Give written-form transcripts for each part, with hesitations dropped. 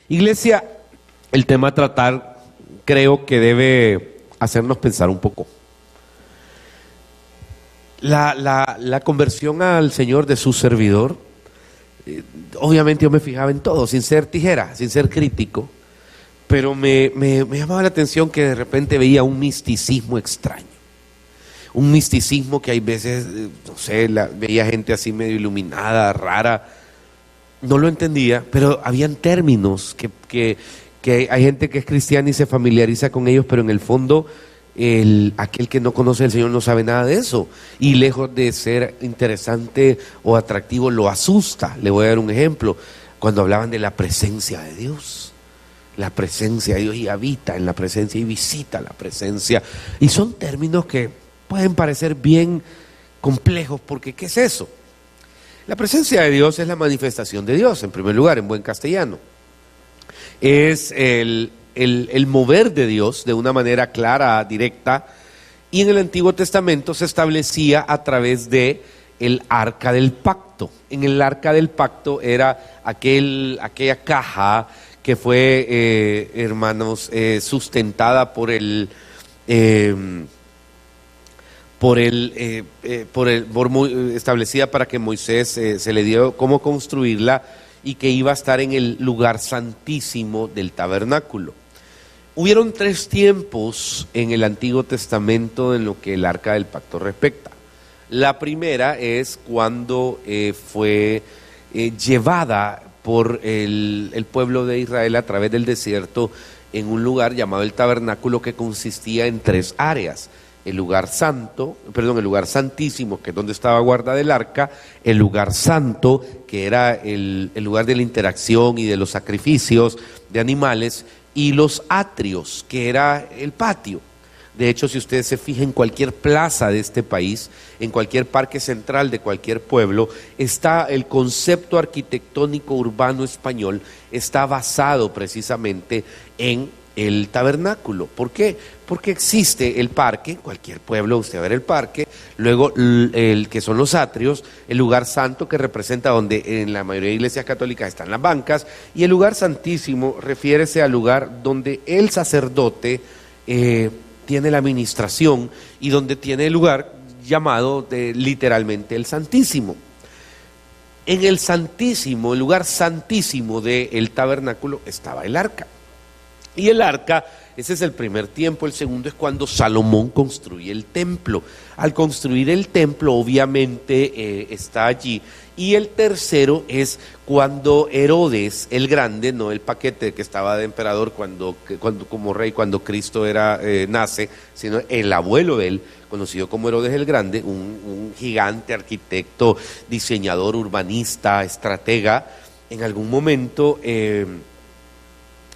Iglesia, el tema a tratar creo que debe hacernos pensar un poco. La conversión al Señor de su servidor, obviamente yo me fijaba en todo, sin ser tijera, sin ser crítico, pero me llamaba la atención que de repente veía un misticismo extraño. Un misticismo que hay veces, no sé, veía gente así medio iluminada, rara. No lo entendía, pero habían términos que hay gente que es cristiana y se familiariza con ellos, pero en el fondo aquel que no conoce al Señor no sabe nada de eso. Y lejos de ser interesante o atractivo, lo asusta. Le voy a dar un ejemplo. Cuando hablaban de la presencia de Dios. La presencia de Dios, y habita en la presencia y visita la presencia. Y son términos que pueden parecer bien complejos, porque ¿qué es eso? La presencia de Dios es la manifestación de Dios, en primer lugar, en buen castellano. Es el mover de Dios de una manera clara, directa, y en el Antiguo Testamento se establecía a través de el arca del pacto. En el arca del pacto era aquella caja que fue, sustentada establecida para que Moisés se le dio cómo construirla, y que iba a estar en el lugar santísimo del tabernáculo. Hubieron 3 tiempos en el Antiguo Testamento en lo que el arca del pacto respecta. La primera es cuando fue llevada por el pueblo de Israel a través del desierto en un lugar llamado el tabernáculo, que consistía en 3 áreas. El lugar santísimo, que es donde estaba guardada el arca; el lugar santo, que era el lugar de la interacción y de los sacrificios de animales; y los atrios, que era el patio. De hecho, si ustedes se fijan en cualquier plaza de este país, en cualquier parque central de cualquier pueblo, está el concepto arquitectónico urbano español, está basado precisamente en el tabernáculo. ¿Por qué? Porque existe el parque, en cualquier pueblo usted va a ver el parque, luego el que son los atrios, el lugar santo, que representa donde en la mayoría de iglesias católicas están las bancas, y el lugar santísimo refiérese al lugar donde el sacerdote tiene la administración, y donde tiene el lugar llamado literalmente el Santísimo. En el Santísimo, el lugar santísimo del tabernáculo, estaba el arca. Y el arca, ese es el primer tiempo. El segundo es cuando Salomón construye el templo. Al construir el templo, obviamente está allí. Y el tercero es cuando Herodes el Grande, no el paquete que estaba de emperador cuando como rey, cuando Cristo nace, sino el abuelo de él, conocido como Herodes el Grande, un gigante arquitecto, diseñador, urbanista, estratega. En algún momento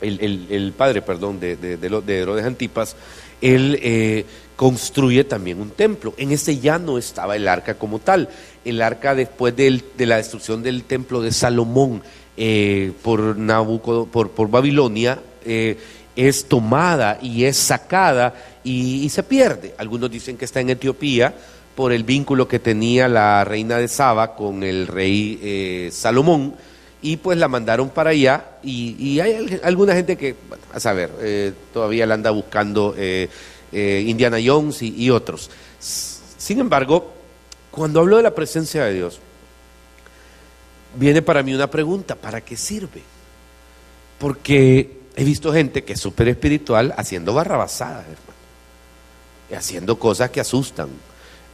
el padre, de Herodes Antipas, él construye también un templo. En este ya no estaba el arca como tal. El arca, después de la destrucción del templo de Salomón por Babilonia, es tomada y es sacada y se pierde. Algunos dicen que está en Etiopía por el vínculo que tenía la reina de Saba con el rey Salomón, y pues la mandaron para allá, y hay alguna gente que, bueno, a saber, todavía la anda buscando, Indiana Jones y otros. Sin embargo, cuando hablo de la presencia de Dios, viene para mí una pregunta: ¿para qué sirve? Porque he visto gente que es súper espiritual haciendo barrabasadas, hermano, haciendo cosas que asustan.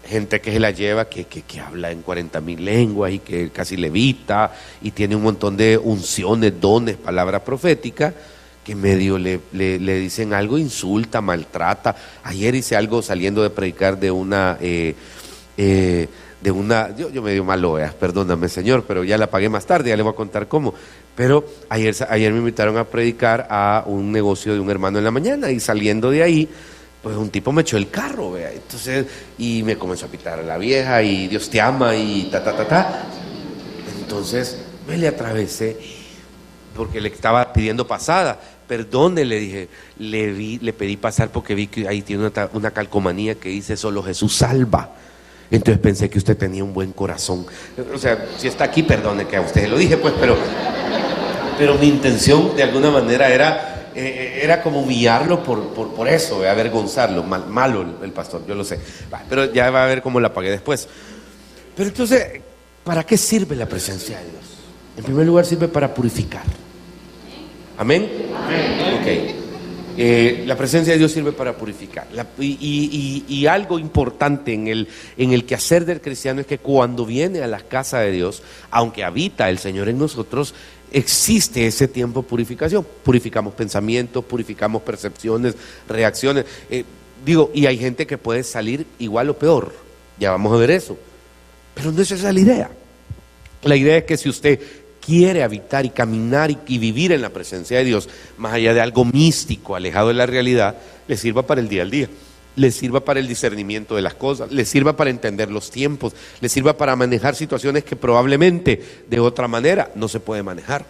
Gente que se la lleva, que habla en 40,000 lenguas y que casi levita y tiene un montón de unciones, dones, palabras proféticas, que medio le dicen algo, insulta, maltrata. Ayer hice algo saliendo de predicar de una yo medio malo, perdóname, Señor, pero ya la pagué más tarde, ya le voy a contar cómo. Pero ayer me invitaron a predicar a un negocio de un hermano en la mañana, y saliendo de ahí, pues un tipo me echó el carro, vea. Entonces, y me comenzó a pitar a la vieja, y Dios te ama, y ta. Entonces me le atravesé, porque le estaba pidiendo pasada. Perdone, le dije, le pedí pasar porque vi que ahí tiene una calcomanía que dice: solo Jesús salva. Entonces pensé que usted tenía un buen corazón. O sea, si está aquí, perdone que a usted lo dije, pues, pero pero mi intención de alguna manera era como humillarlo por eso, avergonzarlo. Malo el pastor, yo lo sé, pero ya va a ver cómo la pagué después. Pero entonces, ¿para qué sirve la presencia de Dios? En primer lugar, sirve para purificar. ¿Amén? Amén. Ok. La presencia de Dios sirve para purificar. Y algo importante en el quehacer del cristiano es que cuando viene a la casa de Dios, aunque habita el Señor en nosotros, existe ese tiempo de purificación. Purificamos pensamientos, purificamos percepciones, reacciones. Y hay gente que puede salir igual o peor. Ya vamos a ver eso. Pero no es esa la idea. La idea es que si usted quiere habitar y caminar y vivir en la presencia de Dios, más allá de algo místico, alejado de la realidad, le sirva para el día al día, le sirva para el discernimiento de las cosas, le sirva para entender los tiempos, le sirva para manejar situaciones que probablemente de otra manera no se puede manejar.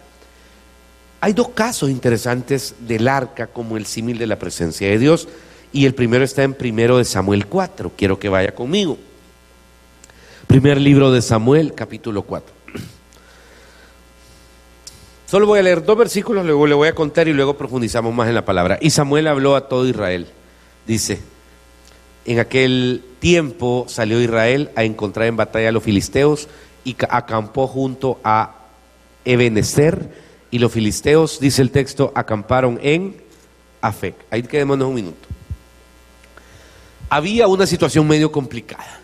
Hay dos casos interesantes del arca como el símil de la presencia de Dios, y el primero está en 1 Samuel 4, quiero que vaya conmigo. Primer libro de Samuel, capítulo 4. Solo voy a leer 2 versículos, luego le voy a contar y luego profundizamos más en la palabra. Y Samuel habló a todo Israel. Dice: en aquel tiempo salió Israel a encontrar en batalla a los filisteos y acampó junto a Ebenezer. Y los filisteos, dice el texto, acamparon en Afec. Ahí quedémonos un minuto. Había una situación medio complicada.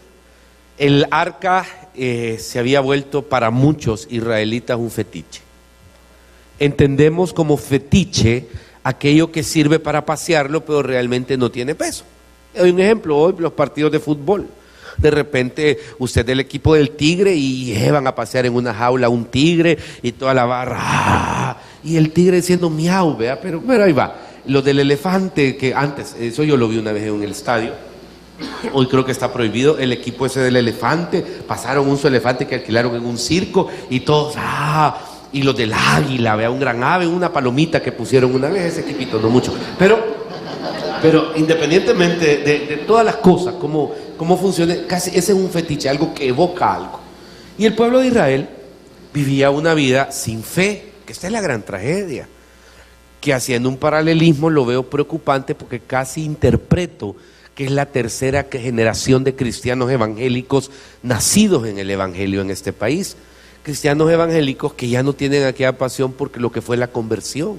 El arca se había vuelto para muchos israelitas un fetiche. Entendemos como fetiche aquello que sirve para pasearlo, pero realmente no tiene peso. Doy un ejemplo: hoy los partidos de fútbol. De repente usted es del equipo del Tigre y llevan a pasear en una jaula un tigre y toda la barra, y el tigre diciendo miau, ¿vea? Pero ahí va. Lo del elefante, que antes, eso yo lo vi una vez en el estadio, hoy creo que está prohibido, el equipo ese del elefante, pasaron un solo elefante que alquilaron en un circo y todos, y los del águila, vea, un gran ave, una palomita que pusieron una vez, ese equipito, no mucho, pero independientemente de todas las cosas, cómo funciona, casi ese es un fetiche, algo que evoca algo. Y el pueblo de Israel vivía una vida sin fe, que esta es la gran tragedia, que haciendo un paralelismo lo veo preocupante porque casi interpreto que es la tercera generación de cristianos evangélicos nacidos en el evangelio en este país. Cristianos evangélicos que ya no tienen aquella pasión porque lo que fue la conversión.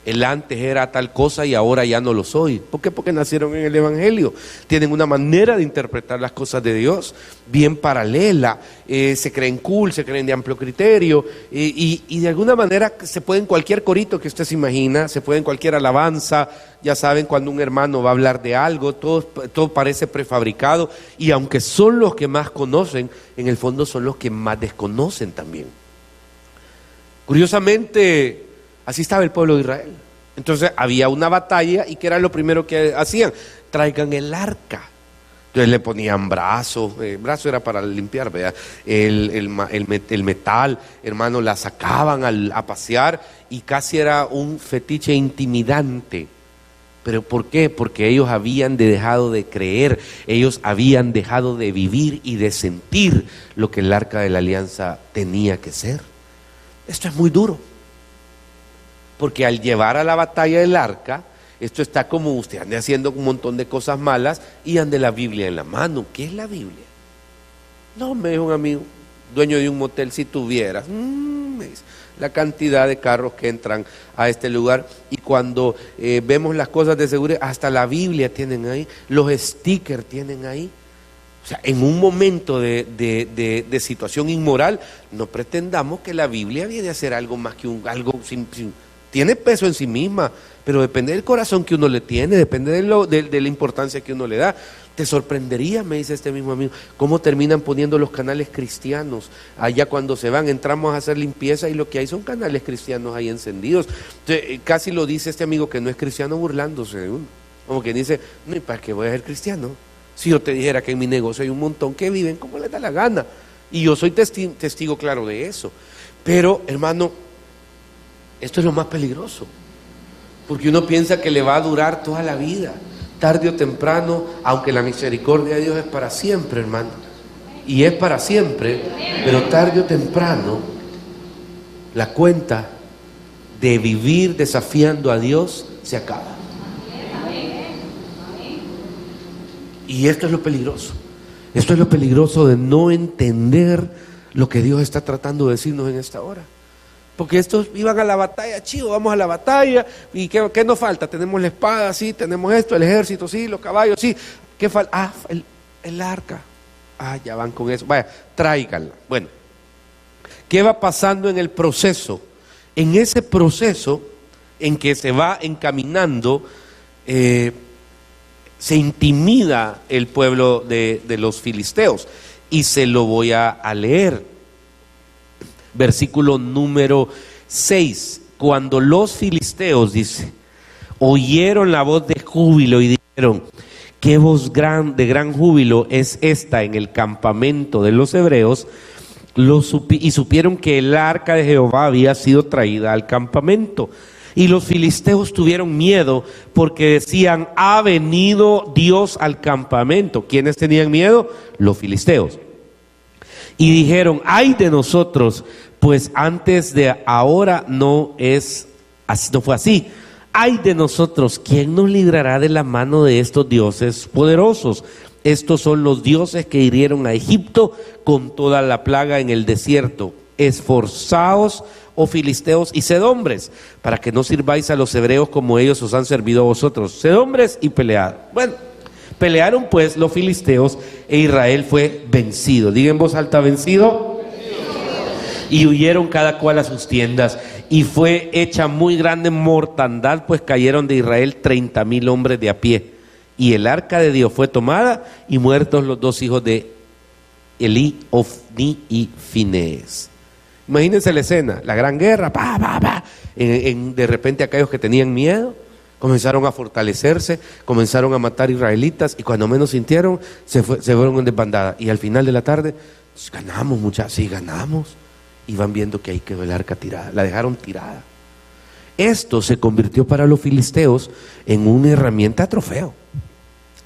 El antes era tal cosa y ahora ya no lo soy. ¿Por qué? Porque nacieron en el evangelio. Tienen una manera de interpretar las cosas de Dios bien paralela. Se creen cool, se creen de amplio criterio y de alguna manera se pueden cualquier corito que usted se imagina, se pueden cualquier alabanza. Ya saben, cuando un hermano va a hablar de algo, todo parece prefabricado, y aunque son los que más conocen, en el fondo son los que más desconocen también. Curiosamente, así estaba el pueblo de Israel. Entonces había una batalla, y ¿qué era lo primero que hacían? Traigan el arca. Entonces le ponían brazos, brazo era para limpiar, ¿verdad? El metal, hermano, la sacaban a pasear, y casi era un fetiche intimidante. ¿Pero por qué? Porque ellos habían dejado de creer, ellos habían dejado de vivir y de sentir lo que el arca de la alianza tenía que ser. Esto es muy duro, porque al llevar a la batalla del arca, esto está como usted ande haciendo un montón de cosas malas y ande la Biblia en la mano. ¿Qué es la Biblia? No, me dijo un amigo, dueño de un motel, si tuvieras, me dice, la cantidad de carros que entran a este lugar, y cuando vemos las cosas de seguridad, hasta la Biblia tienen ahí, los stickers tienen ahí. O sea, en un momento de situación inmoral, no pretendamos que la Biblia viene a ser algo más que algo tiene peso en sí misma, pero depende del corazón que uno le tiene, depende de la importancia que uno le da. Te sorprendería, me dice este mismo amigo, cómo terminan poniendo los canales cristianos. Allá cuando se van, entramos a hacer limpieza y lo que hay son canales cristianos ahí encendidos. Entonces, casi lo dice este amigo que no es cristiano burlándose de uno. Como que dice, no, ¿y para qué voy a ser cristiano? Si yo te dijera que en mi negocio hay un montón que viven como les da la gana. Y yo soy testigo claro de eso. Pero, hermano, esto es lo más peligroso. Porque uno piensa que le va a durar toda la vida. Tarde o temprano, aunque la misericordia de Dios es para siempre, hermano, y es para siempre, pero tarde o temprano la cuenta de vivir desafiando a Dios se acaba. Y esto es lo peligroso. Esto es lo peligroso de no entender lo que Dios está tratando de decirnos en esta hora. Porque estos iban a la batalla, chivo, vamos a la batalla. ¿Y qué nos falta? Tenemos la espada, sí, tenemos esto, el ejército, sí, los caballos, sí. ¿Qué falta? Ah, el arca. Ah, ya van con eso. Vaya, tráiganla. Bueno, ¿qué va pasando en el proceso? En ese proceso en que se va encaminando, se intimida el pueblo de los filisteos. Y se lo voy a leer. Versículo número 6. Cuando los filisteos, dice, oyeron la voz de júbilo y dijeron: ¿qué voz de gran júbilo es esta en el campamento de los hebreos? Y supieron que el arca de Jehová había sido traída al campamento. Y los filisteos tuvieron miedo porque decían: ha venido Dios al campamento. ¿Quiénes tenían miedo? Los filisteos. Y dijeron: ay de nosotros, pues antes de ahora no fue así. Ay de nosotros, ¿quién nos librará de la mano de estos dioses poderosos? Estos son los dioses que hirieron a Egipto con toda la plaga en el desierto. Esforzaos, oh filisteos, y sed hombres, para que no sirváis a los hebreos como ellos os han servido a vosotros. Sed hombres y pelead. Bueno, pelearon pues los filisteos e Israel fue vencido. Diga en voz alta: vencido. Y huyeron cada cual a sus tiendas, y fue hecha muy grande mortandad, pues cayeron de Israel 30,000 hombres de a pie. Y el arca de Dios fue tomada, y muertos los dos hijos de Elí, Ofni y Finees. Imagínense la escena, la gran guerra, de repente aquellos que tenían miedo comenzaron a fortalecerse, comenzaron a matar israelitas, y cuando menos sintieron, se fueron en desbandada. Y al final de la tarde, ganamos muchachos, sí, ganamos. Y van viendo que ahí quedó el arca tirada, la dejaron tirada. Esto se convirtió para los filisteos en una herramienta de trofeo,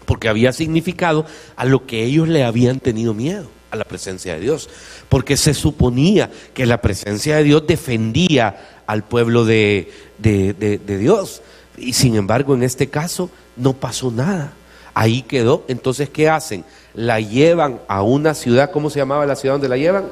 porque había significado a lo que ellos le habían tenido miedo, a la presencia de Dios, porque se suponía que la presencia de Dios defendía al pueblo de Dios, y sin embargo en este caso no pasó nada, ahí quedó. Entonces, ¿qué hacen? La llevan a una ciudad. ¿Cómo se llamaba la ciudad donde la llevan?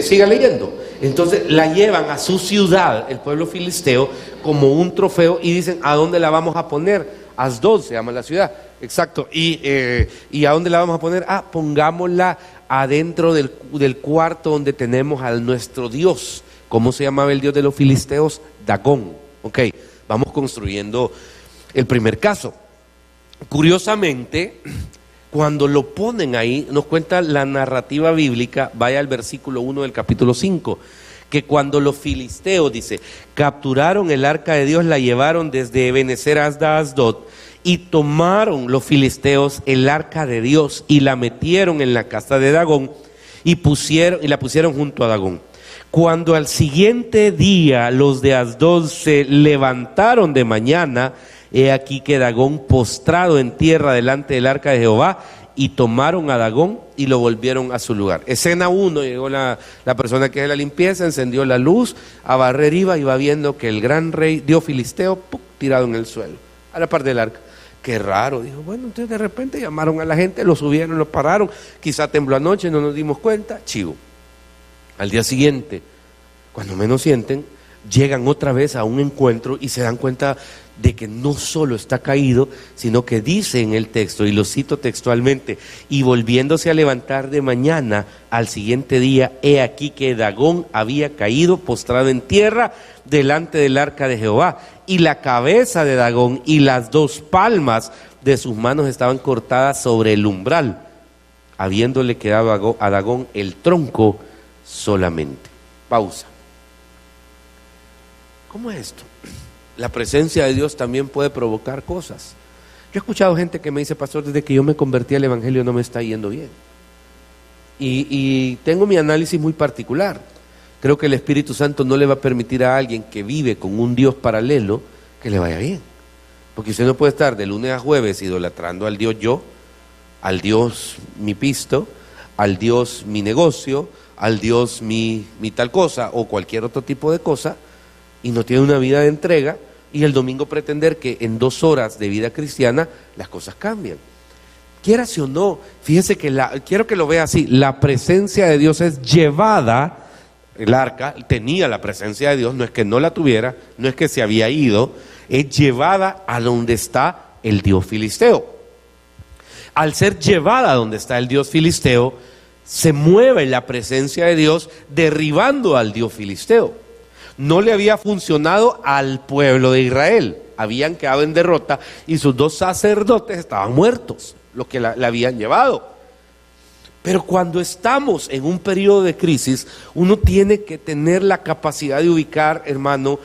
Siga leyendo. Entonces la llevan a su ciudad, el pueblo filisteo, como un trofeo, y dicen: ¿a dónde la vamos a poner? Asdod se llama la ciudad, exacto. ¿Y a dónde la vamos a poner? Pongámosla adentro del cuarto donde tenemos a nuestro Dios. ¿Cómo se llamaba el Dios de los filisteos? Dagón. Ok, vamos construyendo el primer caso. Curiosamente, cuando lo ponen ahí, nos cuenta la narrativa bíblica, vaya al versículo 1 del capítulo 5, que cuando los filisteos, dice, capturaron el arca de Dios, la llevaron desde Ebenezer hasta Asdod, y tomaron los filisteos el arca de Dios y la metieron en la casa de Dagón y la pusieron junto a Dagón. Cuando al siguiente día los de Asdod se levantaron de mañana, he aquí que Dagón postrado en tierra delante del arca de Jehová, y tomaron a Dagón y lo volvieron a su lugar. Escena 1, llegó la persona que hace la limpieza, encendió la luz, a barrer iba, y va viendo que el gran rey Dios filisteo, tirado en el suelo, a la par del arca. Qué raro, dijo. Bueno, entonces de repente llamaron a la gente, lo subieron, lo pararon, quizá tembló anoche, no nos dimos cuenta, chivo. Al día siguiente, cuando menos sienten, llegan otra vez a un encuentro y se dan cuenta de que no solo está caído, sino que dice en el texto, y lo cito textualmente: y volviéndose a levantar de mañana al siguiente día, he aquí que Dagón había caído postrado en tierra delante del arca de Jehová, y la cabeza de Dagón y las 2 palmas de sus manos estaban cortadas sobre el umbral, habiéndole quedado a Dagón el tronco solamente. Pausa. ¿Cómo es esto? La presencia de Dios también puede provocar cosas. Yo he escuchado gente que me dice: pastor, desde que yo me convertí al evangelio no me está yendo bien. Y tengo mi análisis muy particular. Creo que el Espíritu Santo no le va a permitir a alguien que vive con un Dios paralelo que le vaya bien. Porque usted no puede estar de lunes a jueves idolatrando al Dios yo, al Dios mi pisto, al Dios mi negocio, al Dios mi tal cosa o cualquier otro tipo de cosa y no tiene una vida de entrega, y el domingo pretender que en 2 horas de vida cristiana las cosas cambian. Quieras o no, fíjese que quiero que lo vea así, la presencia de Dios es llevada, el arca tenía la presencia de Dios, no es que no la tuviera, no es que se había ido, es llevada a donde está el Dios filisteo. Al ser llevada a donde está el Dios filisteo, se mueve la presencia de Dios derribando al Dios filisteo. No le había funcionado al pueblo de Israel, habían quedado en derrota y sus 2 sacerdotes estaban muertos, los que la habían llevado. Pero cuando estamos en un periodo de crisis, uno tiene que tener la capacidad de ubicar, hermano,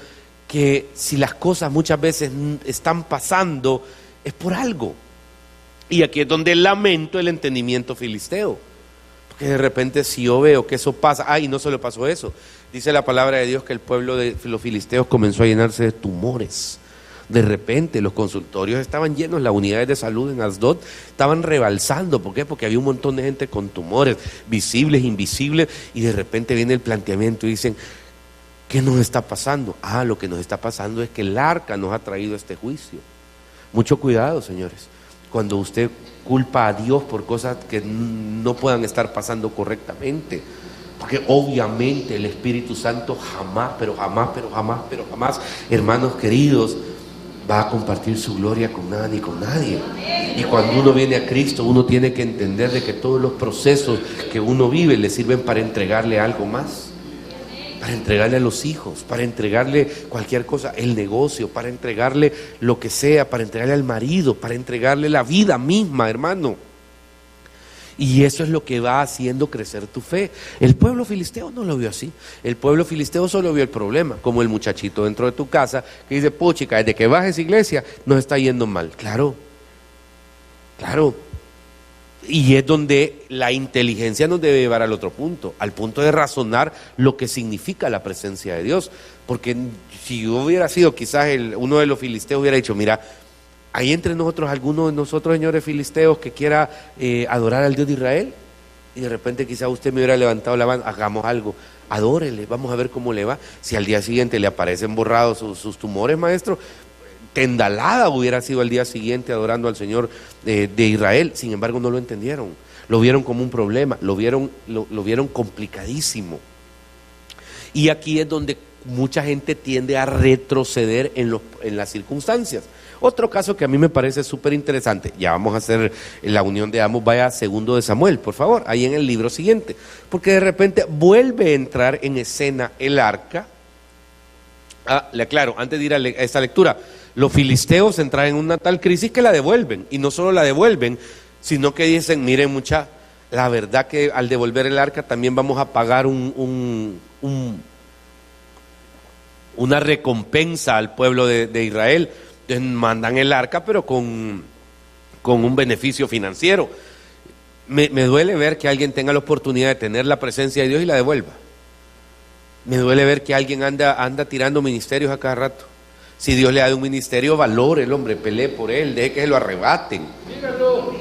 que si las cosas muchas veces están pasando, es por algo. Y aquí es donde lamento el entendimiento filisteo. Porque de repente si yo veo que eso pasa, y no solo pasó eso, dice la palabra de Dios que el pueblo de los filisteos comenzó a llenarse de tumores. De repente los consultorios estaban llenos, las unidades de salud en Asdod estaban rebalsando. ¿Por qué? Porque había un montón de gente con tumores, visibles, invisibles, y de repente viene el planteamiento y dicen, ¿qué nos está pasando? Lo que nos está pasando es que el arca nos ha traído este juicio. Mucho cuidado, señores, cuando usted culpa a Dios por cosas que no puedan estar pasando correctamente. Porque obviamente el Espíritu Santo jamás, hermanos queridos, va a compartir su gloria con nada ni con nadie. Y cuando uno viene a Cristo, uno tiene que entender de que todos los procesos que uno vive le sirven para entregarle algo más, para entregarle a los hijos, para entregarle cualquier cosa, el negocio, para entregarle lo que sea, para entregarle al marido, para entregarle la vida misma, hermano. Y eso es lo que va haciendo crecer tu fe. El pueblo filisteo no lo vio así. El pueblo filisteo solo vio el problema, como el muchachito dentro de tu casa que dice, puchica, desde que bajes iglesia nos está yendo mal. Claro. Y es donde la inteligencia nos debe llevar al otro punto, al punto de razonar lo que significa la presencia de Dios. Porque si yo hubiera sido quizás uno de los filisteos, hubiera dicho, mira, hay entre nosotros alguno de nosotros, señores filisteos, que quiera adorar al Dios de Israel, y de repente quizás usted me hubiera levantado la mano, hagamos algo, adórele, vamos a ver cómo le va. Si al día siguiente le aparecen borrados sus tumores, maestro, tendalada hubiera sido al día siguiente adorando al Señor de Israel. Sin embargo, no lo entendieron, lo vieron como un problema, lo vieron complicadísimo. Y aquí es donde mucha gente tiende a retroceder en las circunstancias. Otro caso que a mí me parece súper interesante, ya vamos a hacer la unión de ambos, vaya a 2 de Samuel, por favor, ahí en el libro siguiente, porque de repente vuelve a entrar en escena el arca. Le aclaro, antes de ir a esta lectura, los filisteos entran en una tal crisis que la devuelven, y no solo la devuelven, sino que dicen, miren mucha, la verdad que al devolver el arca también vamos a pagar una recompensa al pueblo de Israel. Entonces mandan el arca, pero con un beneficio financiero. Me duele ver que alguien tenga la oportunidad de tener la presencia de Dios y la devuelva. Me duele ver que alguien anda tirando ministerios a cada rato. Si Dios le da un ministerio, valore el hombre, pelee por él, deje que se lo arrebaten.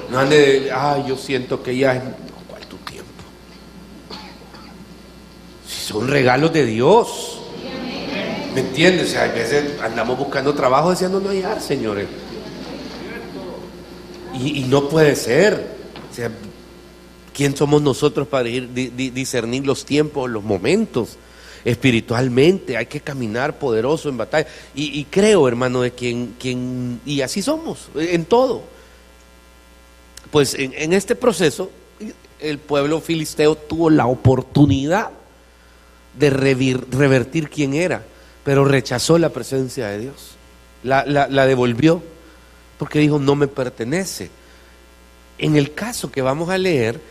No ande yo siento que ya es... ¿Cuál tu tiempo? Si son regalos de Dios. ¿Me entiendes? O sea, a veces andamos buscando trabajo deseando no hallar, señores. Y no puede ser. O sea, ¿quién somos nosotros para discernir los tiempos, los momentos? Espiritualmente hay que caminar poderoso en batalla. Y creo, hermano, de quien y así somos, en todo. Pues en este proceso, el pueblo filisteo tuvo la oportunidad de revertir quién era, pero rechazó la presencia de Dios, la devolvió, porque dijo, no me pertenece. En el caso que vamos a leer,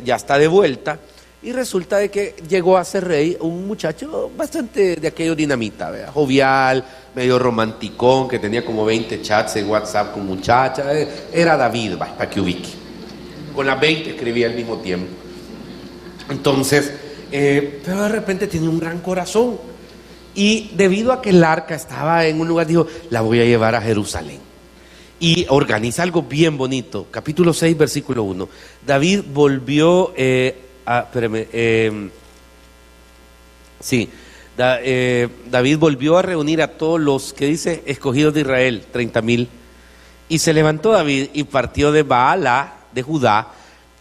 ya está de vuelta, y resulta de que llegó a ser rey un muchacho bastante de aquello dinamita, ¿verdad? Jovial, medio romanticón, que tenía como 20 chats en WhatsApp con muchachas. Era David, para que ubique. Con las 20 escribía al mismo tiempo. Entonces, pero de repente tiene un gran corazón. Y debido a que el arca estaba en un lugar, dijo, la voy a llevar a Jerusalén. Y organiza algo bien bonito. Capítulo 6, versículo 1. David volvió espérame, sí, David volvió a reunir a todos los, que dice, escogidos de Israel, 30,000. Y se levantó David y partió de Baala, de Judá,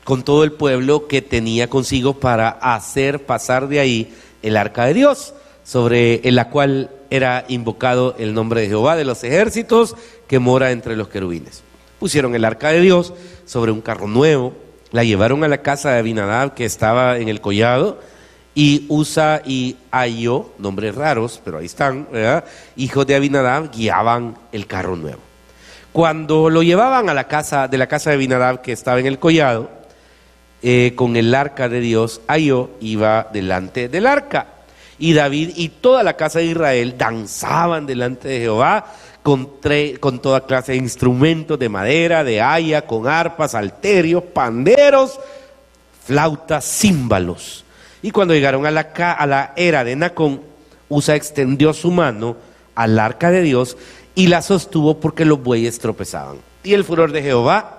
con todo el pueblo que tenía consigo para hacer pasar de ahí el arca de Dios, sobre la cual era invocado el nombre de Jehová de los ejércitos, que mora entre los querubines. Pusieron el arca de Dios sobre un carro nuevo, la llevaron a la casa de Abinadab, que estaba en el collado, y Usa y Ahio, nombres raros, pero ahí están, ¿verdad?, hijos de Abinadab, guiaban el carro nuevo. Cuando lo llevaban a la casa de Abinadab, que estaba en el collado, con el arca de Dios, Ahio iba delante del arca. Y David y toda la casa de Israel danzaban delante de Jehová con toda clase de instrumentos de madera, de haya, con arpas, salterios, panderos, flautas, címbalos. Y cuando llegaron a la era de Nacón, Usa extendió su mano al arca de Dios y la sostuvo porque los bueyes tropezaban. Y el furor de Jehová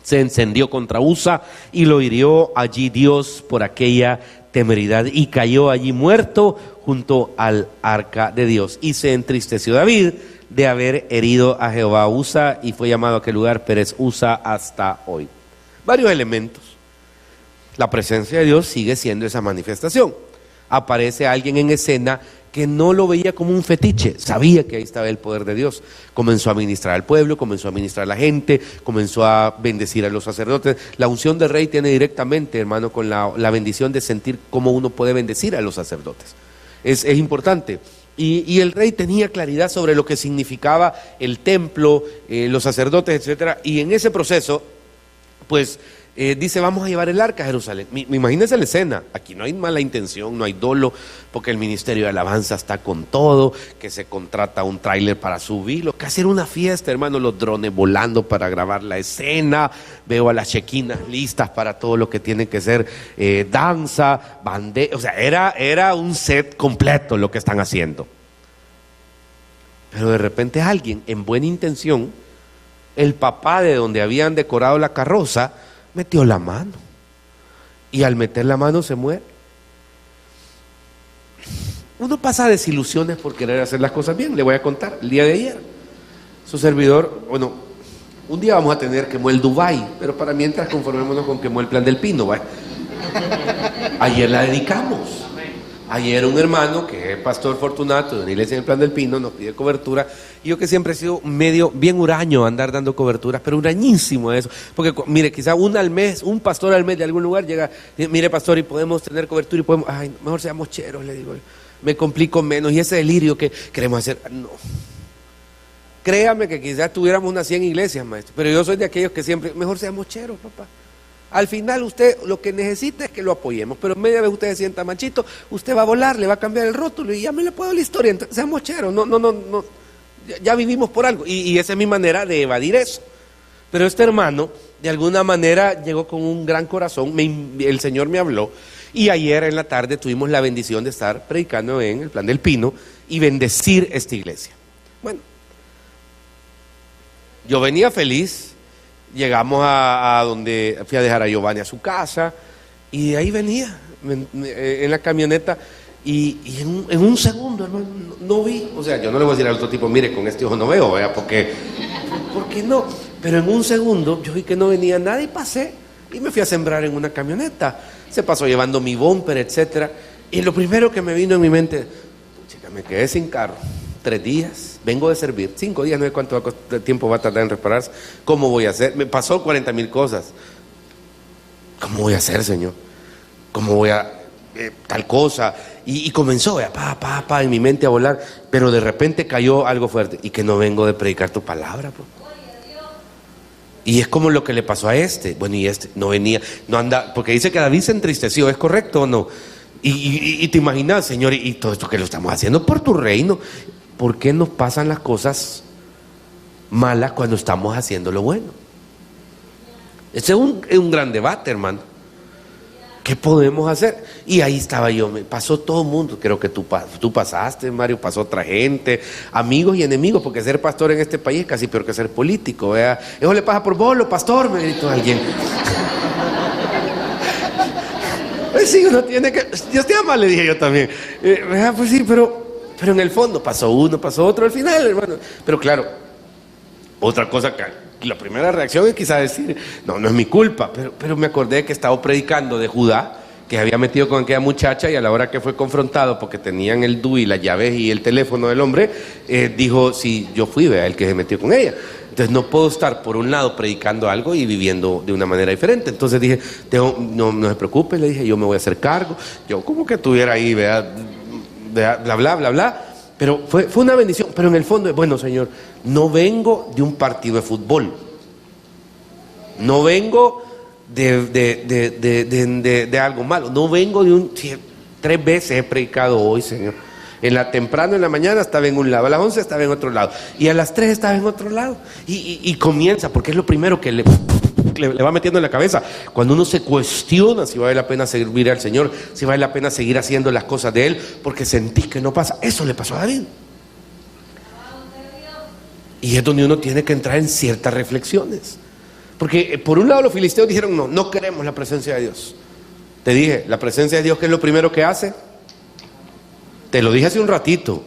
se encendió contra Usa y lo hirió allí Dios por aquella temeridad y cayó allí muerto junto al arca de Dios. Y se entristeció David de haber herido a Jehová Usa y fue llamado a aquel lugar Pérez Usa hasta hoy. Varios elementos. La presencia de Dios sigue siendo esa manifestación. Aparece alguien en escena que no lo veía como un fetiche, sabía que ahí estaba el poder de Dios. Comenzó a ministrar al pueblo, comenzó a ministrar a la gente, comenzó a bendecir a los sacerdotes. La unción del rey tiene directamente, hermano, con la bendición de sentir cómo uno puede bendecir a los sacerdotes. Es importante. Y el rey tenía claridad sobre lo que significaba el templo, los sacerdotes, etcétera. Y en ese proceso, pues, dice, vamos a llevar el arca a Jerusalén. Imagínense la escena, aquí no hay mala intención, no hay dolo, porque el ministerio de alabanza está con todo, que se contrata un tráiler para subirlo, casi era una fiesta, hermano, los drones volando para grabar la escena, veo a las chequinas listas para todo lo que tiene que ser danza, bandera, o sea, era un set completo lo que están haciendo. Pero de repente alguien, en buena intención, el papá de donde habían decorado la carroza, metió la mano y al meter la mano se muere. Uno pasa desilusiones por querer hacer las cosas bien. Le voy a contar, el día de ayer su servidor, bueno, un día vamos a tener quemó el Dubái, pero para mientras conformémonos con quemó el Plan del Pino, ¿va? Ayer la dedicamos. Ayer un hermano que es pastor Fortunato de una iglesia en el Plan del Pino nos pide cobertura. Y yo que siempre he sido medio bien huraño andar dando coberturas, pero hurañísimo eso. Porque mire, quizá una al mes, un pastor al mes de algún lugar llega, mire pastor, y podemos tener cobertura y podemos, ay, mejor seamos cheros, le digo, me complico menos. Y ese delirio que queremos hacer, no. Créame que quizás tuviéramos unas 100 iglesias, maestro, pero yo soy de aquellos que siempre, mejor seamos cheros, papá. Al final usted lo que necesita es que lo apoyemos, pero media vez usted se sienta machito, usted va a volar, le va a cambiar el rótulo y ya me le puedo la historia. Entonces, seamos cheros, no, ya vivimos por algo y esa es mi manera de evadir eso. Pero este hermano de alguna manera llegó con un gran corazón, el Señor me habló y ayer en la tarde tuvimos la bendición de estar predicando en el Plan del Pino y bendecir esta iglesia. Bueno, yo venía feliz. Llegamos a donde fui a dejar a Giovanni a su casa y de ahí venía en la camioneta y en un segundo, hermano, no vi. O sea, yo no le voy a decir al otro tipo, mire, con este ojo no veo, ¿verdad? Porque no, pero en un segundo yo vi que no venía nadie y pasé y me fui a sembrar en una camioneta. Se pasó llevando mi bumper, etcétera. Y lo primero que me vino en mi mente, chica, me quedé sin carro. 3 días, vengo de servir, 5 días, no sé cuánto tiempo va a tardar en repararse. ¿Cómo voy a hacer? Me pasó 40,000 cosas. ¿Cómo voy a hacer, Señor? ¿Cómo voy a tal cosa? Y comenzó en mi mente a volar, pero de repente cayó algo fuerte. Y que no vengo de predicar tu palabra, bro. Y es como lo que le pasó a este. Bueno, y este no venía, no anda, porque dice que David se entristeció, ¿es correcto o no? Y te imaginas, Señor, y todo esto que lo estamos haciendo por tu reino. ¿Por qué nos pasan las cosas malas cuando estamos haciendo lo bueno? Ese es un gran debate, hermano. ¿Qué podemos hacer? Y ahí estaba yo, me pasó todo el mundo. Creo que tú pasaste, Mario, pasó otra gente, amigos y enemigos, porque ser pastor en este país es casi peor que ser político, ¿verdad? Eso le pasa por bolo, pastor, me gritó alguien. sí, uno tiene que... Dios te ama, le dije yo también. Pues sí, pero en el fondo pasó uno, pasó otro al final, hermano. Pero claro, otra cosa que la primera reacción es quizá decir, no es mi culpa, pero me acordé que estaba predicando de Judá, que se había metido con aquella muchacha, y a la hora que fue confrontado, porque tenían el DUI, las llaves y el teléfono del hombre, dijo, sí, yo fui, vea, el que se metió con ella. Entonces no puedo estar por un lado predicando algo y viviendo de una manera diferente. Entonces dije, no se preocupe, le dije, yo me voy a hacer cargo. Yo como que estuviera ahí, vea, bla, bla, bla, bla. Pero fue una bendición. Pero en el fondo, bueno, Señor, no vengo de un partido de fútbol. No vengo de algo malo. No vengo de un... 3 veces he predicado hoy, Señor. Temprano en la mañana estaba en un lado, a las 11 estaba en otro lado, y a las 3 estaba en otro lado. Y comienza, porque es lo primero que le va metiendo en la cabeza. Cuando uno se cuestiona si vale la pena servir al Señor, si vale la pena seguir haciendo las cosas de Él, porque sentís que no pasa. Eso le pasó a David. Y es donde uno tiene que entrar en ciertas reflexiones. Porque por un lado los filisteos dijeron, no queremos la presencia de Dios. Te dije, la presencia de Dios, ¿qué es lo primero que hace? Te lo dije hace un ratito.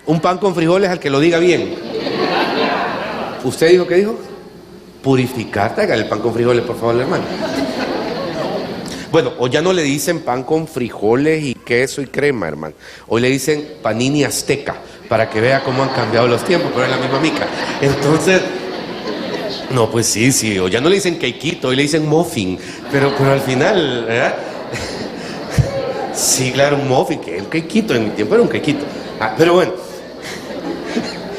Un pan con frijoles al que lo diga bien. ¿Usted dijo qué dijo? Purificar. Traiga el pan con frijoles, por favor, hermano. Bueno, hoy ya no le dicen pan con frijoles y queso y crema, hermano. Hoy le dicen panini azteca, para que vea cómo han cambiado los tiempos, pero es la misma mica. Entonces, no, pues sí, hoy ya no le dicen quequito, hoy le dicen muffin, pero al final, ¿verdad? Sí, claro, un muffin, que es un quequito, en mi tiempo era un quequito. Pero bueno.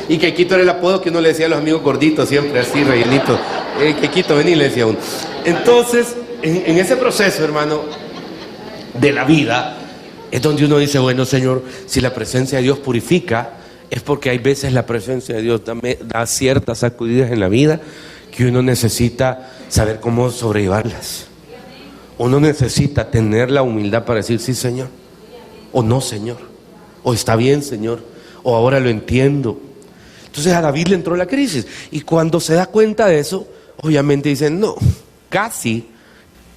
Y quequito era el apodo que uno le decía a los amigos gorditos, siempre así, rellenito. Quequito, vení, le decía uno. Entonces, en ese proceso, hermano, de la vida, es donde uno dice, bueno, Señor, si la presencia de Dios purifica, es porque hay veces la presencia de Dios da ciertas sacudidas en la vida que uno necesita saber cómo sobrellevarlas. Uno necesita tener la humildad para decir sí, Señor, o no, Señor, o está bien, Señor, o ahora lo entiendo. Entonces a David le entró la crisis, y cuando se da cuenta de eso, obviamente dicen, no, casi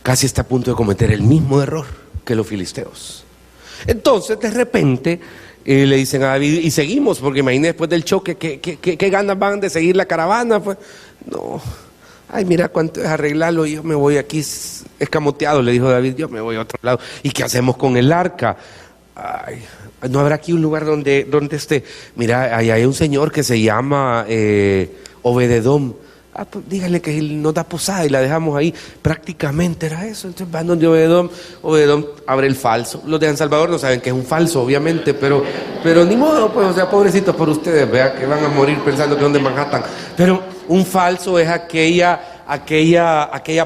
está a punto de cometer el mismo error que los filisteos. Entonces de repente le dicen a David, y seguimos, porque imagínate después del choque, ¿qué ganas van de seguir la caravana? Pues no. Ay, mira cuánto es arreglarlo, yo me voy aquí escamoteado, le dijo David, yo me voy a otro lado. ¿Y qué hacemos con el arca? Ay, ¿no habrá aquí un lugar donde esté? Mira, ahí hay un señor que se llama Obededom. Pues dígale que él nos da posada y la dejamos ahí. Prácticamente era eso. Entonces van donde Obededom abre el falso. Los de San Salvador no saben que es un falso, obviamente, pero ni modo, pues, o sea, pobrecitos por ustedes, vea que van a morir pensando que son de Manhattan. Pero un falso es aquella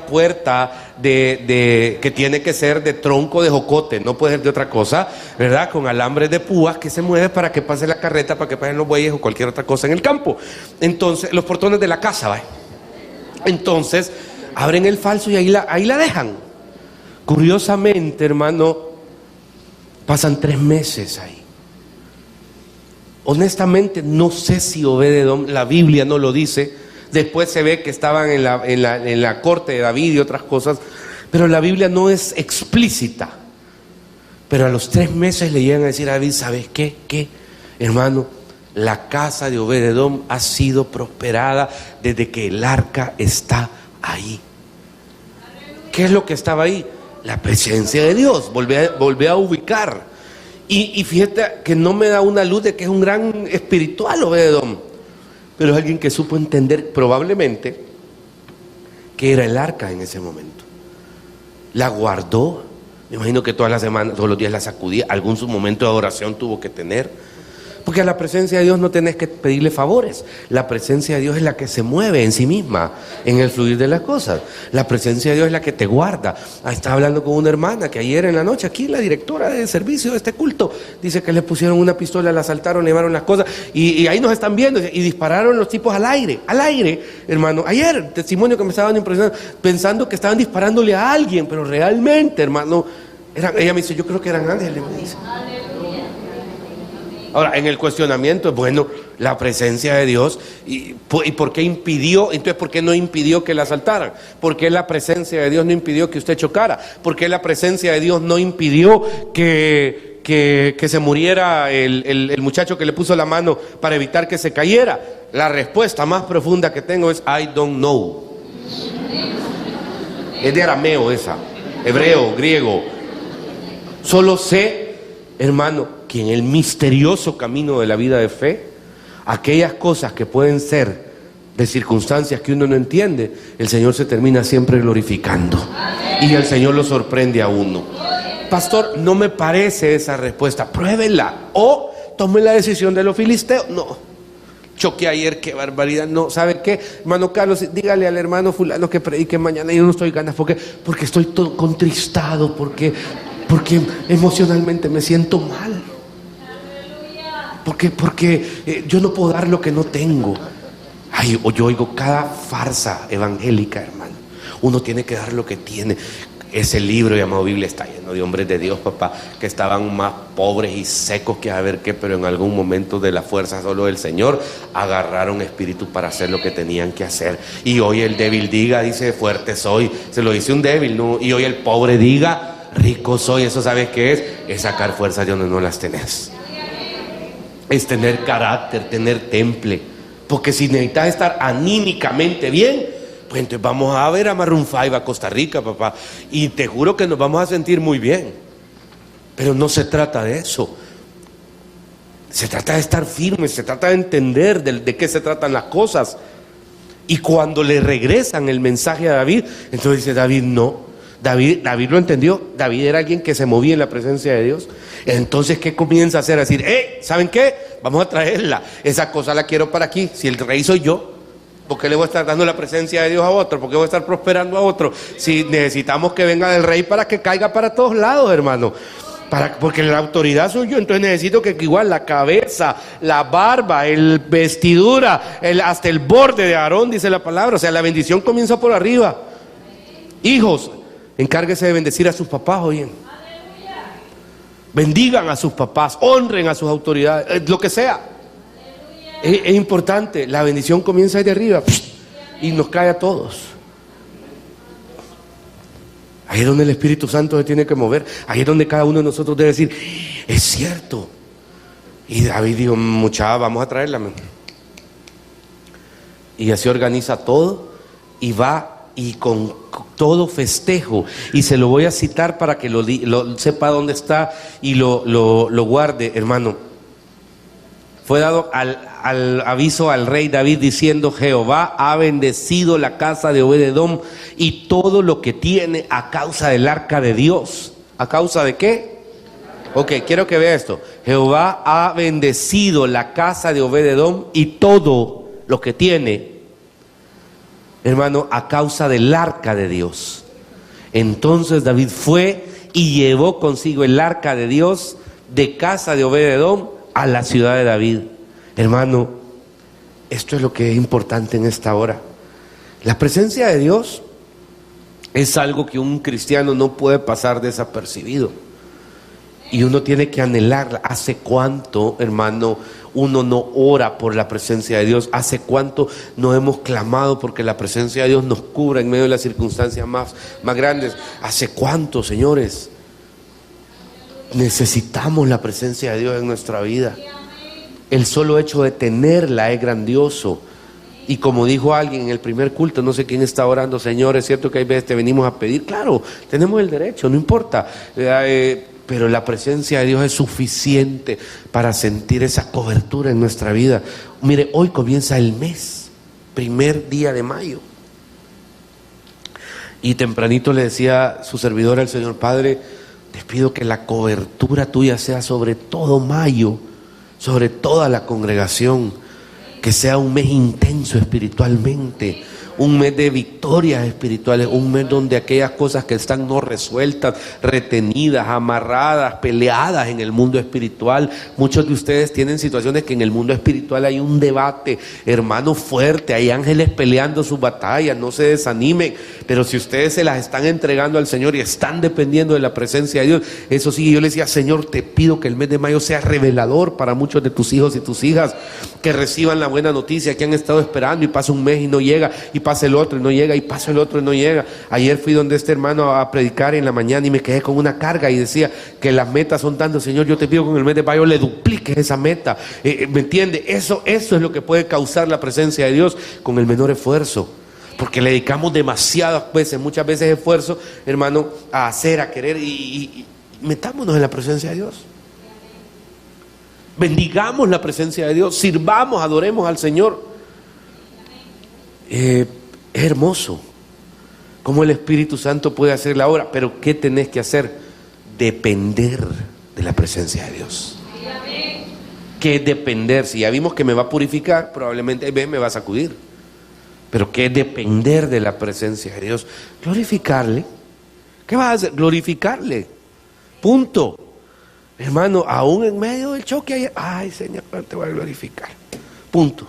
puerta que tiene que ser de tronco de jocote, no puede ser de otra cosa, ¿verdad? Con alambres de púas que se mueve para que pase la carreta, para que pasen los bueyes o cualquier otra cosa en el campo. Entonces, los portones de la casa, ¿va? Entonces, abren el falso y ahí la dejan. Curiosamente, hermano, pasan 3 meses ahí. Honestamente, no sé si Obededom, la Biblia no lo dice. Después se ve que estaban en la corte de David y otras cosas, pero la Biblia no es explícita. Pero a los 3 meses le llegan a decir a David, ¿sabes qué? Hermano, la casa de Obededom ha sido prosperada desde que el arca está ahí. ¿Qué es lo que estaba ahí? La presencia de Dios. Volví a ubicar. Y fíjate que no me da una luz de que es un gran espiritual Obededom, pero es alguien que supo entender probablemente que era el arca en ese momento. La guardó. Me imagino que todas las semanas, todos los días la sacudía. Algún su momento de adoración tuvo que tener. Porque a la presencia de Dios no tenés que pedirle favores. La presencia de Dios es la que se mueve en sí misma, en el fluir de las cosas. La presencia de Dios es la que te guarda. Estaba hablando con una hermana que ayer en la noche, aquí la directora de servicio de este culto, dice que le pusieron una pistola, la asaltaron, le llevaron las cosas, y ahí nos están viendo, y dispararon los tipos al aire, hermano. Ayer, testimonio que me estaban impresionando, pensando que estaban disparándole a alguien, pero realmente, hermano, ella me dice, yo creo que eran ángeles, me dice. Ahora, en el cuestionamiento, bueno, la presencia de Dios, ¿y por qué impidió? Entonces, ¿por qué no impidió que la asaltaran? ¿Por qué la presencia de Dios no impidió que usted chocara? ¿Por qué la presencia de Dios no impidió que se muriera el muchacho que le puso la mano para evitar que se cayera? La respuesta más profunda que tengo es I don't know. Es de arameo esa, hebreo, griego. Solo sé, hermano, que en el misterioso camino de la vida de fe, aquellas cosas que pueden ser de circunstancias que uno no entiende, el Señor se termina siempre glorificando y el Señor lo sorprende a uno. Pastor, no me parece esa respuesta, pruébela o tome la decisión de los filisteos. No, choqué ayer, qué barbaridad. No, ¿sabe qué? Hermano Carlos, dígale al hermano fulano que predique mañana. Yo no estoy ganas porque estoy todo contristado, porque emocionalmente me siento mal. Porque yo no puedo dar lo que no tengo. Ay, yo oigo cada farsa evangélica, hermano. Uno tiene que dar lo que tiene. Ese libro llamado Biblia está lleno de hombres de Dios, papá, que estaban más pobres y secos que a ver qué, pero en algún momento de la fuerza solo del Señor agarraron espíritu para hacer lo que tenían que hacer. Y hoy el débil diga, dice, fuerte soy. Se lo dice un débil, ¿no? Y hoy el pobre diga, rico soy. Eso, ¿sabes qué es? Es sacar fuerzas de donde no las tenés. Es tener carácter, tener temple. Porque si necesitas estar anímicamente bien, pues entonces vamos a ver a Maroon 5 a Costa Rica, papá. Y te juro que nos vamos a sentir muy bien. Pero no se trata de eso. Se trata de estar firmes, se trata de entender de qué se tratan las cosas. Y cuando le regresan el mensaje a David, entonces dice David, no. David lo entendió. David era alguien que se movía en la presencia de Dios. Entonces, ¿qué comienza a hacer? A decir, ¿saben qué? Vamos a traerla. Esa cosa la quiero para aquí. Si el rey soy yo, ¿por qué le voy a estar dando la presencia de Dios a otro? ¿Por qué voy a estar prosperando a otro? Si necesitamos que venga del rey para que caiga para todos lados, hermano. Porque la autoridad soy yo, entonces necesito que igual la cabeza, la barba, el vestidura, hasta el borde de Aarón, dice la palabra. O sea, la bendición comienza por arriba. Hijos, encárguese de bendecir a sus papás, oye. Bendigan a sus papás, honren a sus autoridades, lo que sea. Es importante, la bendición comienza desde arriba y nos cae a todos. Ahí es donde el Espíritu Santo se tiene que mover. Ahí es donde cada uno de nosotros debe decir, es cierto. Y David dijo, muchacha, vamos a traerla. Y así organiza todo y va y con todo festejo. Y se lo voy a citar para que lo sepa dónde está y lo guarde, hermano. Fue dado al aviso al rey David diciendo, Jehová ha bendecido la casa de Obed-edom y todo lo que tiene a causa del arca de Dios. ¿A causa de qué? Ok, quiero que vea esto. Jehová ha bendecido la casa de Obed-edom y todo lo que tiene, hermano, a causa del arca de Dios. Entonces David fue y llevó consigo el arca de Dios de casa de Obed-edom a la ciudad de David. Hermano, esto es lo que es importante en esta hora. La presencia de Dios es algo que un cristiano no puede pasar desapercibido. Y uno tiene que anhelarla. ¿Hace cuánto, hermano, uno no ora por la presencia de Dios? ¿Hace cuánto no hemos clamado porque la presencia de Dios nos cubra en medio de las circunstancias más grandes? ¿Hace cuánto, señores? Necesitamos la presencia de Dios en nuestra vida. El solo hecho de tenerla es grandioso. Y como dijo alguien en el primer culto, no sé quién está orando, Señor, es cierto que hay veces te venimos a pedir. Claro, tenemos el derecho, no importa. Pero la presencia de Dios es suficiente para sentir esa cobertura en nuestra vida. Mire, hoy comienza el mes, primer día de mayo. Y tempranito le decía su servidor al Señor, Padre, te pido que la cobertura tuya sea sobre todo mayo, sobre toda la congregación, que sea un mes intenso espiritualmente, un mes de victorias espirituales, un mes donde aquellas cosas que están no resueltas, retenidas, amarradas, peleadas en el mundo espiritual. Muchos de ustedes tienen situaciones que en el mundo espiritual hay un debate, hermano, fuerte, hay ángeles peleando sus batallas, no se desanimen, pero si ustedes se las están entregando al Señor y están dependiendo de la presencia de Dios, eso sí, yo les decía, Señor, te pido que el mes de mayo sea revelador para muchos de tus hijos y tus hijas, que reciban la buena noticia que han estado esperando, y pasa un mes y no llega, y pasa el otro y no llega, y pasa el otro y no llega. Ayer fui donde este hermano a predicar en la mañana y me quedé con una carga y decía que las metas son tantas. Señor, yo te pido que en el mes de mayo le dupliques esa meta. ¿Me entiende? Eso es lo que puede causar la presencia de Dios con el menor esfuerzo, porque le dedicamos demasiadas veces, muchas veces esfuerzo, hermano, a hacer, a querer, y metámonos en la presencia de Dios. Bendigamos la presencia de Dios, sirvamos, adoremos al Señor. Es hermoso cómo el Espíritu Santo puede hacer la obra, pero ¿qué tenés que hacer? Depender de la presencia de Dios. ¿Qué es depender? Si ya vimos que me va a purificar, probablemente me va a sacudir. Pero ¿qué es depender de la presencia de Dios? Glorificarle. ¿Qué vas a hacer? Glorificarle. Punto. Hermano, aún en medio del choque, ay Señor, te voy a glorificar. Punto.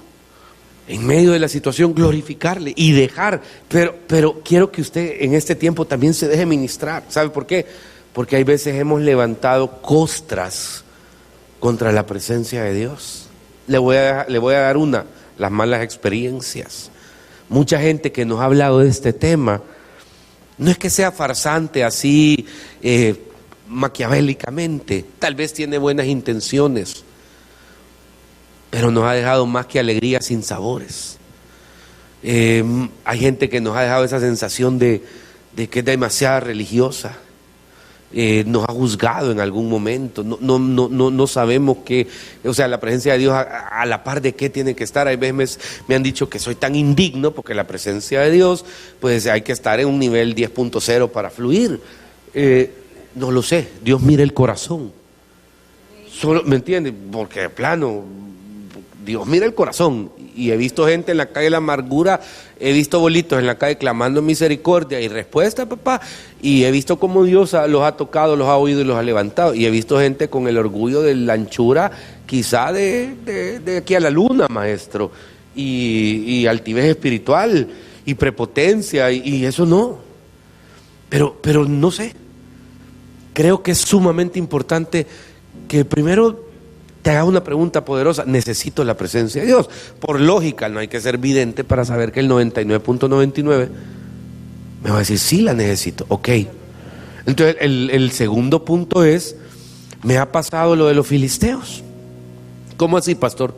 En medio de la situación, glorificarle y dejar. Pero quiero que usted en este tiempo también se deje ministrar. ¿Sabe por qué? Porque hay veces hemos levantado costras contra la presencia de Dios. Le voy a dar las malas experiencias. Mucha gente que nos ha hablado de este tema, no es que sea farsante así, maquiavélicamente, tal vez tiene buenas intenciones, pero nos ha dejado más que alegría sin sabores. Hay gente que nos ha dejado esa sensación de que es demasiado religiosa. Nos ha juzgado en algún momento, no sabemos qué, o sea, la presencia de Dios a la par de qué tiene que estar. Hay veces me han dicho que soy tan indigno porque la presencia de Dios, pues hay que estar en un nivel 10.0 para fluir. No lo sé, Dios mira el corazón. Solo, ¿me entiendes? Porque de plano, Dios mira el corazón. Y he visto gente en la calle de la amargura, he visto bolitos en la calle clamando misericordia y respuesta, papá. Y he visto cómo Dios los ha tocado, los ha oído y los ha levantado. Y he visto gente con el orgullo de la anchura, quizá de aquí a la luna, maestro. Y altivez espiritual y prepotencia, y eso no. Pero no sé. Creo que es sumamente importante que primero te hagas una pregunta poderosa. ¿Necesito la presencia de Dios? Por lógica, no hay que ser vidente para saber que el 99.99 me va a decir, sí la necesito, ok. Entonces el segundo punto es, me ha pasado lo de los filisteos. ¿Cómo así, pastor?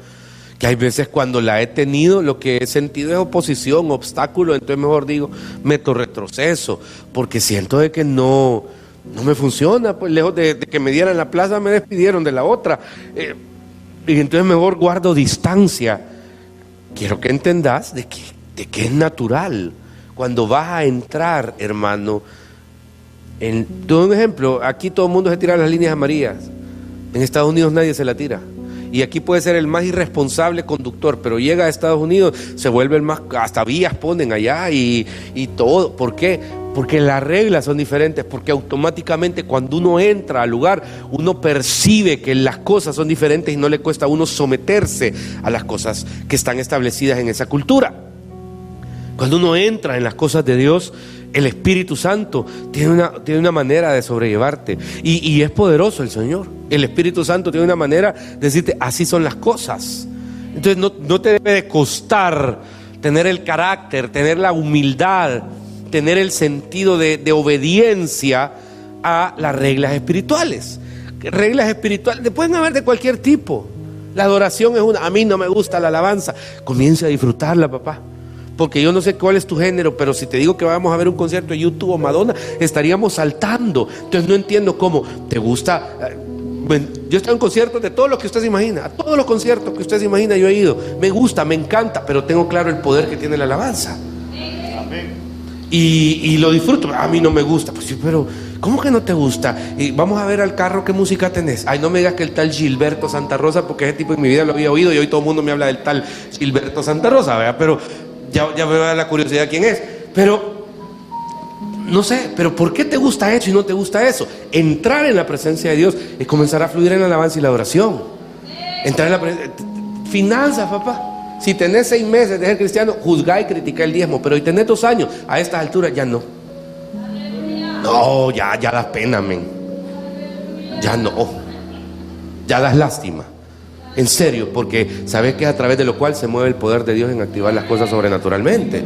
Que hay veces cuando la he tenido, lo que he sentido es oposición, obstáculo, entonces mejor digo, meto retroceso, porque siento de que no me funciona, pues lejos de que me dieran la plaza, me despidieron de la otra, y entonces mejor guardo distancia. Quiero que entendas de que es natural, cuando vas a entrar, hermano, te doy un ejemplo, aquí todo el mundo se tira las líneas amarillas, en Estados Unidos nadie se la tira. Y aquí puede ser el más irresponsable conductor, pero llega a Estados Unidos, se vuelve el más, hasta vías ponen allá y todo. ¿Por qué? Porque las reglas son diferentes, porque automáticamente cuando uno entra al lugar, uno percibe que las cosas son diferentes y no le cuesta a uno someterse a las cosas que están establecidas en esa cultura. Cuando uno entra en las cosas de Dios, el Espíritu Santo tiene una manera de sobrellevarte, y es poderoso el Señor. El Espíritu Santo tiene una manera de decirte, así son las cosas. Entonces no te debe de costar tener el carácter, tener la humildad, tener el sentido de obediencia a las reglas espirituales. Reglas espirituales pueden haber de cualquier tipo. La adoración es una. A mí no me gusta la alabanza. Comienza a disfrutarla, papá. Porque yo no sé cuál es tu género, pero si te digo que vamos a ver un concierto de YouTube o Madonna, estaríamos saltando. Entonces no entiendo cómo. ¿Te gusta? Yo estoy en conciertos de todos los que usted se imagina. A todos los conciertos que usted se imagina yo he ido. Me gusta, me encanta, pero tengo claro el poder que tiene la alabanza. Amén. Y lo disfruto. A mí no me gusta. Pues sí, pero ¿cómo que no te gusta? Y vamos a ver al carro, ¿qué música tenés? Ay, no me digas que el tal Gilberto Santa Rosa, porque ese tipo en mi vida lo había oído y hoy todo el mundo me habla del tal Gilberto Santa Rosa, ¿verdad? Pero ya me va la curiosidad quién es. Pero, no sé, pero ¿por qué te gusta eso y no te gusta eso? Entrar en la presencia de Dios es comenzar a fluir en la alabanza y la oración. Entrar en la presencia. Finanzas, papá. Si tenés 6 meses de ser cristiano, juzgá y criticá el diezmo. Pero si tenés 2 años, a estas alturas ya no. No, ya das pena, men. Ya no. Ya das lástima. En serio, porque sabes que es a través de lo cual se mueve el poder de Dios en activar las cosas sobrenaturalmente.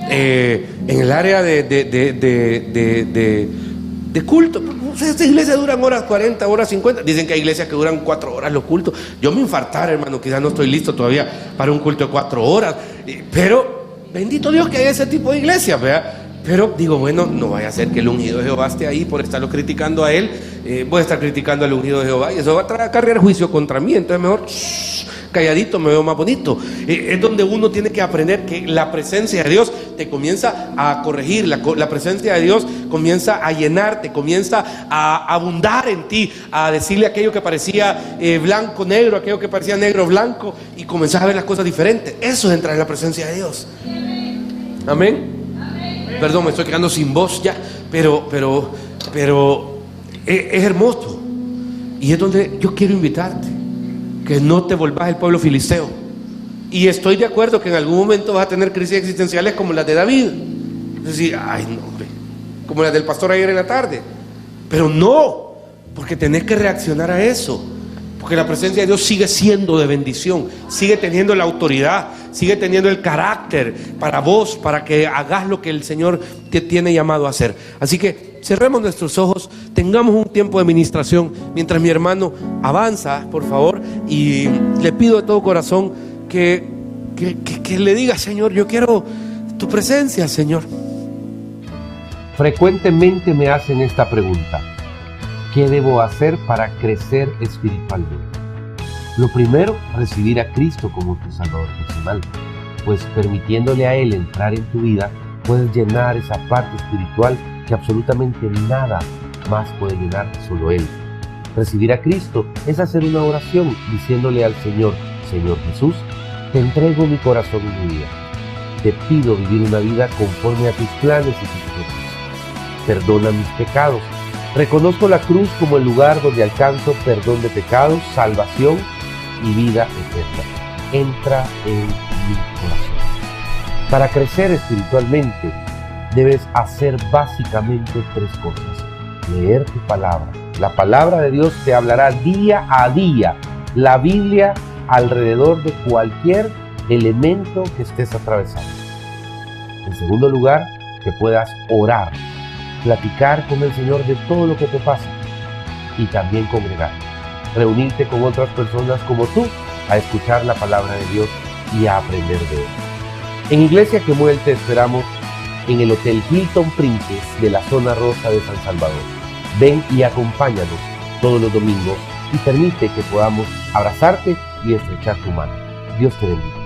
En el área de culto, estas iglesias duran horas 40, horas 50. Dicen que hay iglesias que duran 4 horas los cultos. Yo me infartara, hermano, quizás no estoy listo todavía para un culto de 4 horas. Pero bendito Dios que hay ese tipo de iglesias, ¿verdad? Pero digo, bueno, no vaya a ser que el ungido de Jehová esté ahí por estarlo criticando a él. Voy a estar criticando al ungido de Jehová y eso va a acarrear juicio contra mí. Entonces mejor calladito, me veo más bonito. Es donde uno tiene que aprender que la presencia de Dios te comienza a corregir, la presencia de Dios comienza a llenarte, comienza a abundar en ti, a decirle aquello que parecía blanco negro, aquello que parecía negro blanco, y comenzás a ver las cosas diferentes. Eso es entrar en la presencia de Dios. Amén. Perdón, me estoy quedando sin voz ya, pero es hermoso. Y es donde yo quiero invitarte, que no te volvás el pueblo filisteo. Y estoy de acuerdo que en algún momento vas a tener crisis existenciales como las de David. Es decir, ay no, hombre, como las del pastor ayer en la tarde. Pero no, porque tenés que reaccionar a eso. Porque la presencia de Dios sigue siendo de bendición, sigue teniendo la autoridad, sigue teniendo el carácter para vos, para que hagas lo que el Señor te tiene llamado a hacer. Así que cerremos nuestros ojos, tengamos un tiempo de ministración mientras mi hermano avanza, por favor, y le pido de todo corazón que le diga: Señor, yo quiero tu presencia, Señor. Frecuentemente me hacen esta pregunta: ¿qué debo hacer para crecer espiritualmente? Lo primero, recibir a Cristo como tu Salvador personal, pues permitiéndole a Él entrar en tu vida, puedes llenar esa parte espiritual que absolutamente nada más puede llenar, solo Él. Recibir a Cristo es hacer una oración diciéndole al Señor: Señor Jesús, te entrego mi corazón y mi vida. Te pido vivir una vida conforme a tus planes y tus propósitos. Perdona mis pecados. Reconozco la cruz como el lugar donde alcanzo perdón de pecados, salvación y vida eterna. Entra en mi corazón. Para crecer espiritualmente, debes hacer básicamente 3 cosas. Leer tu palabra. La palabra de Dios te hablará día a día. La Biblia alrededor de cualquier elemento que estés atravesando. En segundo lugar, que puedas orar. Platicar con el Señor de todo lo que te pasa y también congregar, reunirte con otras personas como tú a escuchar la palabra de Dios y a aprender de Él. En Iglesia Quemuel te esperamos en el Hotel Hilton Princess de la zona rosa de San Salvador. Ven y acompáñanos todos los domingos y permite que podamos abrazarte y estrechar tu mano. Dios te bendiga.